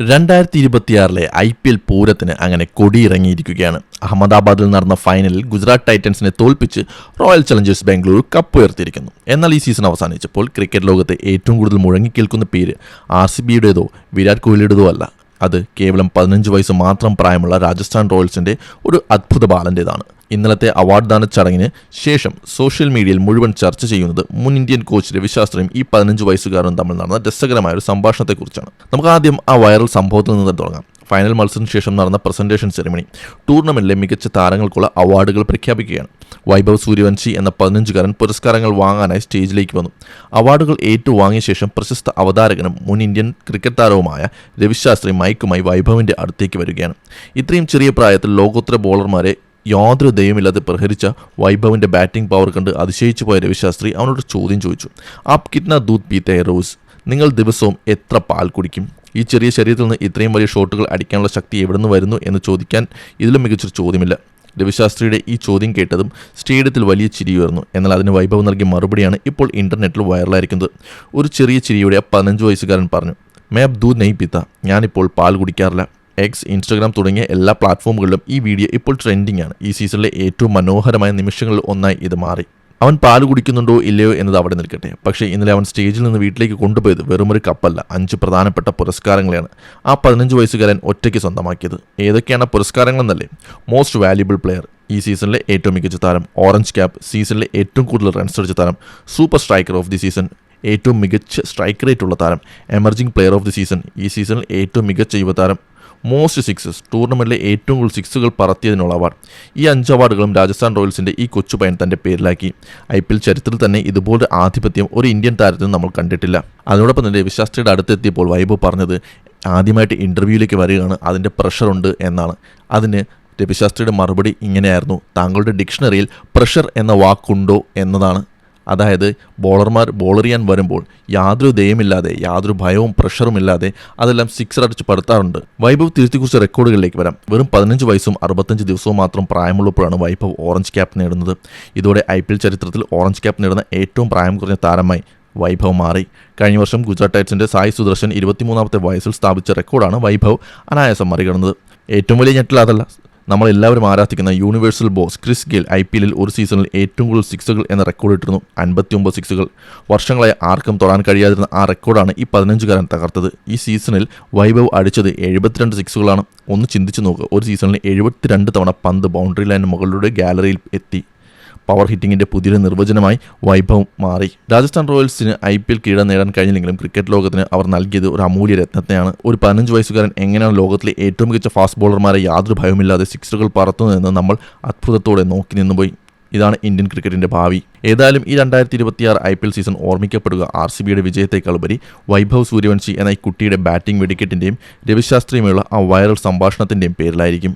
2026 IPL പൂരത്തിന് അങ്ങനെ കൊടിയിറങ്ങിയിരിക്കുകയാണ്. അഹമ്മദാബാദിൽ നടന്ന ഫൈനലിൽ ഗുജറാത്ത് ടൈറ്റൻസിനെ തോൽപ്പിച്ച് റോയൽ ചലഞ്ചേഴ്സ് ബാംഗ്ലൂർ കപ്പ് ഉയർത്തിയിരിക്കുന്നു. എന്നാൽ ഈ സീസൺ അവസാനിച്ചപ്പോൾ ക്രിക്കറ്റ് ലോകത്തെ ഏറ്റവും കൂടുതൽ മുഴങ്ങിക്കേൾക്കുന്ന പേര് RCBയുടേതോ വിരാട് കോഹ്ലിയുടേതോ അല്ല. അത് കേവലം 15 വയസ്സ് മാത്രം പ്രായമുള്ള രാജസ്ഥാൻ റോയൽസിന്റെ ഒരു അത്ഭുത ബാലന്റേതാണ്. ഇന്നലത്തെ അവാർഡ് ദാന ചടങ്ങിന് ശേഷം സോഷ്യൽ മീഡിയയിൽ മുഴുവൻ ചർച്ച ചെയ്യുന്നത് മുൻ ഇന്ത്യൻ കോച്ച് രവി ശാസ്ത്രിയും ഈ 15 വയസ്സുകാരനും തമ്മിൽ നടന്ന രസകരമായ ഒരു സംഭാഷണത്തെക്കുറിച്ചാണ്. നമുക്ക് ആദ്യം ആ വൈറൽ സംഭവത്തിൽ നിന്ന് തുടങ്ങാം. ഫൈനൽ മത്സരത്തിന് ശേഷം നടന്ന പ്രസന്റേഷൻ സെറിമണി ടൂർണമെന്റിലെ മികച്ച താരങ്ങൾക്കുള്ള അവാർഡുകൾ പ്രഖ്യാപിക്കുകയാണ്. വൈഭവ് സൂര്യവംശി എന്ന 15-കാരൻ പുരസ്കാരങ്ങൾ വാങ്ങാനായി സ്റ്റേജിലേക്ക് വന്നു. അവാർഡുകൾ ഏറ്റുവാങ്ങിയ ശേഷം പ്രശസ്ത അവതാരകനും മുൻ ഇന്ത്യൻ ക്രിക്കറ്റ് താരവുമായ രവിശാസ്ത്രി മൈക്കുമായി വൈഭവിന്റെ അടുത്തേക്ക് വരികയാണ്. ഇത്രയും ചെറിയ പ്രായത്തിൽ ലോകോത്തര ബോളർമാരെ യാതൊരു ദയവുമില്ലാതെ പ്രഹരിച്ച വൈഭവിന്റെ ബാറ്റിംഗ് പവർ കണ്ട് അതിശയിച്ചു പോയ രവിശാസ്ത്രി അവനോട് ചോദ്യം ചോദിച്ചു. ആപ് കിത്ന ദൂത് പീത്തെ ഹൈ റോസ്? നിങ്ങൾ ദിവസവും എത്ര പാൽ കുടിക്കും? ഈ ചെറിയ ശരീരത്തിൽ നിന്ന് ഇത്രയും വലിയ ഷോട്ടുകൾ അടിക്കാനുള്ള ശക്തി എവിടെ നിന്ന് വരുന്നു എന്ന് ചോദിക്കാൻ ഇതിലും മികച്ചൊരു ചോദ്യമില്ല. രവിശാസ്ത്രിയുടെ ഈ ചോദ്യം കേട്ടതും സ്റ്റേഡിയത്തിൽ വലിയ ചിരി ഉയർന്നു. എന്നാൽ അതിന് വൈഭവ് നൽകിയ മറുപടിയാണ് ഇപ്പോൾ ഇന്റർനെറ്റിൽ വൈറലായിരിക്കുന്നത്. ഒരു ചെറിയ ചിരിയോടെ 15 വയസ്സുകാരൻ പറഞ്ഞു, മേ അബ് ദൂത് നെയ് പീത്ത. ഞാനിപ്പോൾ പാൽ കുടിക്കാറില്ല. എക്സ്, ഇൻസ്റ്റഗ്രാം തുടങ്ങിയ എല്ലാ പ്ലാറ്റ്ഫോമുകളിലും ഈ വീഡിയോ ഇപ്പോൾ ട്രെൻഡിംഗ് ആണ്. ഈ സീസണിലെ ഏറ്റവും മനോഹരമായ നിമിഷങ്ങളിൽ ഒന്നായി ഇത് മാറി. അവൻ പാല് കുടിക്കുന്നുണ്ടോ ഇല്ലയോ എന്നത് അവിടെ നിൽക്കട്ടെ, പക്ഷേ ഇന്നലെ അവൻ സ്റ്റേജിൽ നിന്ന് വീട്ടിലേക്ക് കൊണ്ടുപോയത് വെറുമൊരു കപ്പല്ല, 5 പ്രധാനപ്പെട്ട പുരസ്കാരങ്ങളെയാണ് ആ 15 വയസ്സുകാരൻ ഒറ്റയ്ക്ക് സ്വന്തമാക്കിയത്. ഏതൊക്കെയാണ് പുരസ്കാരങ്ങളെന്നല്ലേ? മോസ്റ്റ് വാല്യുബിൾ പ്ലെയർ, ഈ സീസണിലെ ഏറ്റവും മികച്ച താരം. ഓറഞ്ച് ക്യാപ്പ്, സീസണിലെ ഏറ്റവും കൂടുതൽ റൺസ് അടിച്ച താരം. Super striker of the season, ഏറ്റവും മികച്ച സ്ട്രൈക്ക് റേറ്റ് ഉള്ള താരം. Emerging player of the season, ഈ സീസണിൽ ഏറ്റവും മികച്ച യുവതാരം. മോസ്റ്റ് സിക്സസ്, ടൂർണമെന്റിലെ ഏറ്റവും കൂടുതൽ സിക്സുകൾ പറത്തിയതിനുള്ള അവാർഡ്. ഈ 5 അവാർഡുകളും രാജസ്ഥാൻ റോയൽസിന്റെ ഈ കൊച്ചുപയൻ തന്റെ പേരിലാക്കി. IPL ചരിത്രത്തിൽ തന്നെ ഇതുപോലൊരു ആധിപത്യം ഒരു ഇന്ത്യൻ താരത്തിന് നമ്മൾ കണ്ടിട്ടില്ല. അതിനോടൊപ്പം തന്നെ രവിശാസ്ത്രിയുടെ അടുത്തെത്തിയപ്പോൾ വൈഭവ് പറഞ്ഞത് ആദ്യമായിട്ട് ഇന്റർവ്യൂവിലേക്ക് വരികയാണ്, അതിന്റെ പ്രഷറുണ്ട് എന്നാണ്. അതിന് രവിശാസ്ത്രിയുടെ മറുപടി ഇങ്ങനെയായിരുന്നു, താങ്കളുടെ ഡിക്ഷണറിയിൽ പ്രഷർ എന്ന വാക്കുണ്ടോ എന്നതാണ്. അതായത് ബോളർമാർ ബോളർ ചെയ്യാൻ വരുമ്പോൾ യാതൊരു ദയമില്ലാതെ യാതൊരു ഭയവും പ്രഷറും ഇല്ലാതെ അതെല്ലാം സിക്സർ അടിച്ച് പടുത്താറുണ്ട്. വൈഭവ് തിരുത്തിക്കുറിച്ച റെക്കോർഡുകളിലേക്ക് വരാം. വെറും 15 വയസ്സും 65 ദിവസവും മാത്രം പ്രായമുള്ളപ്പോഴാണ് വൈഭവ് ഓറഞ്ച് ക്യാപ്പ് നേടുന്നത്. ഇതോടെ IPL ചരിത്രത്തിൽ ഓറഞ്ച് ക്യാപ്പ് നേടുന്ന ഏറ്റവും പ്രായം കുറഞ്ഞ താരമായി വൈഭവ് മാറി. കഴിഞ്ഞ വർഷം ഗുജറാത്ത് ടൈറ്റൻസിന്റെ സായി സുദർശൻ 23-ാമത്തെ വയസ്സിൽ സ്ഥാപിച്ച റെക്കോർഡാണ് വൈഭവ് അനായാസം മറികടന്നത്. ഏറ്റവും വലിയ ഞെട്ടൽ അതല്ല, നമ്മളെല്ലാവരും ആരാധിക്കുന്ന യൂണിവേഴ്സൽ ബോസ് ക്രിസ് ഗെയിൽ IPLൽ ഒരു സീസണിൽ ഏറ്റവും കൂടുതൽ സിക്സുകൾ എന്ന റെക്കോർഡ് ഇട്ടിരുന്നു. 59 സിക്സുകൾ. വർഷങ്ങളായി ആർക്കും തൊടാൻ കഴിയാതിരുന്ന ആ റെക്കോർഡാണ് ഈ 15-കാരൻ തകർത്തത്. ഈ സീസണിൽ വൈഭവ് അടിച്ചത് 72 സിക്സുകളാണ്. ഒന്ന് ചിന്തിച്ചു നോക്കുക, ഒരു സീസണിൽ 72 തവണ പന്ത് ബൗണ്ടറി ലൈൻ മുകളിലൂടെ ഗാലറിയിൽ എത്തി. പവർ ഹിറ്റിംഗിന്റെ പുതിയൊരു നിർവചനമായി വൈഭവ് മാറി. രാജസ്ഥാൻ റോയൽസിന് IPL കിരീടം നേടാൻ കഴിഞ്ഞില്ലെങ്കിലും ക്രിക്കറ്റ് ലോകത്തിന് അവർ നൽകിയത് ഒരു അമൂല്യ രത്നത്തെയാണ്. ഒരു 15 വയസ്സുകാരൻ എങ്ങനെയാണ് ലോകത്തിലെ ഏറ്റവും മികച്ച ഫാസ്റ്റ് ബോളർമാരെ യാതൊരു ഭയവുമില്ലാതെ സിക്സുകൾ പറത്തുന്നതെന്ന് നമ്മൾ അത്ഭുതത്തോടെ നോക്കി നിന്നുപോയി. ഇതാണ് ഇന്ത്യൻ ക്രിക്കറ്റിന്റെ ഭാവി. ഏതായാലും ഈ 2026 IPL സീസൺ ഓർമ്മിക്കപ്പെടുക RCBയുടെ വിജയത്തെക്കാളുപരി വൈഭവ് സൂര്യവംശി എന്ന ഈ കുട്ടിയുടെ ബാറ്റിംഗ് വെടിക്കെട്ടിന്റെയും രവിശാസ്ത്രിയുമായുള്ള ആ വൈറൽ സംഭാഷണത്തിന്റെയും പേരിലായിരിക്കും.